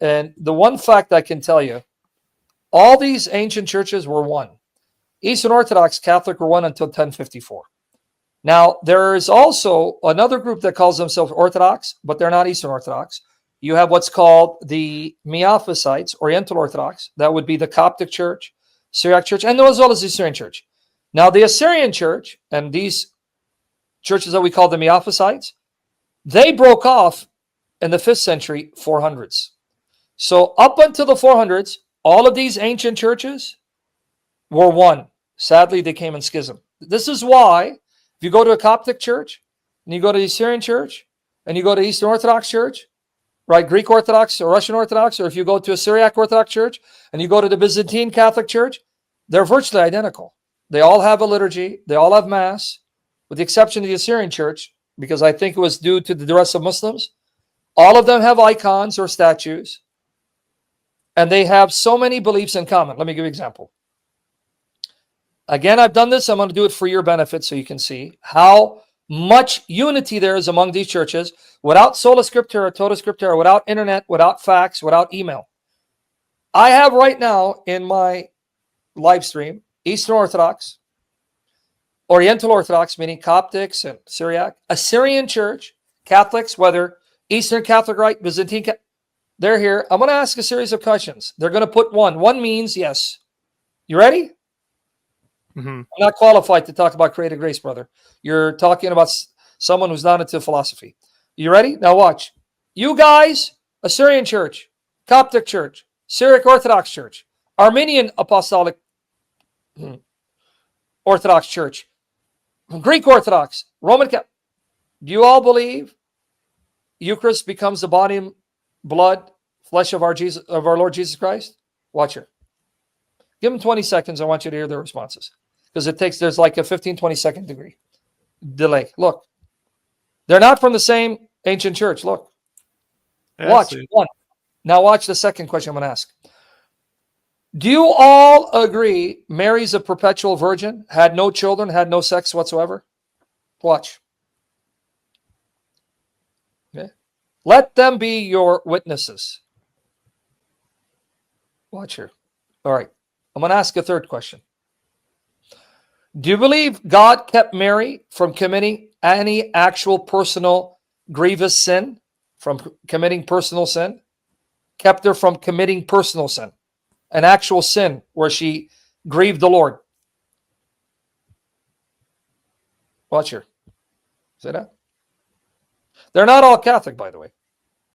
And the one fact I can tell you, all these ancient churches were one. Eastern Orthodox, Catholic were one until 1054. Now, there is also another group that calls themselves Orthodox, but they're not Eastern Orthodox. You have what's called the Miaphysites, Oriental Orthodox. That would be the Coptic Church, Syriac Church, and as well as the Assyrian Church. Now, the Assyrian Church and these churches that we call the Miaphysites, they broke off in the 5th century 400s. So up until the 400s, all of these ancient churches were one. Sadly, they came in schism. This is why if you go to a Coptic church and you go to the Assyrian Church and you go to Eastern Orthodox Church, right, Greek Orthodox or Russian Orthodox, or if you go to a Syriac Orthodox Church and you go to the Byzantine Catholic Church, they're virtually identical. They all have a liturgy. They all have Mass, with the exception of the Assyrian Church, because I think it was due to the duress of Muslims. All of them have icons or statues, and they have so many beliefs in common. Let me give you an example. Again, I've done this. I'm going to do it for your benefit so you can see how much unity there is among these churches without sola scriptura, tota scriptura, without internet, without fax, without email. I have right now in my live stream Eastern Orthodox, Oriental Orthodox, meaning Coptics and Syriac, Assyrian Church, Catholics, whether Eastern Catholic Rite, Byzantine, they're here. I'm going to ask a series of questions. They're going to put one. One means yes. You ready? Mm-hmm. I'm not qualified to talk about creative grace, brother. You're talking about someone who's not into philosophy. You ready? Now watch. You guys, Assyrian Church, Coptic Church, Syriac Orthodox Church, Armenian Apostolic Orthodox Church, Greek Orthodox, Roman Catholic. Do you all believe Eucharist becomes the body and blood, flesh of our Lord Jesus Christ? Watch it. Give them 20 seconds. I want you to hear their responses. Because there's like a 15, 20-second delay. Look. They're not from the same ancient church. Look. Watch. One. Now watch the second question I'm going to ask. Do you all agree Mary's a perpetual virgin, had no children, had no sex whatsoever? Watch. Okay. Let them be your witnesses. Watch here. All right. I'm going to ask a third question. Do you believe God kept Mary from committing any actual personal grievous sin? From committing personal sin? Kept her from committing personal sin. An actual sin where she grieved the Lord. Watch here. See that? They're not all Catholic, by the way.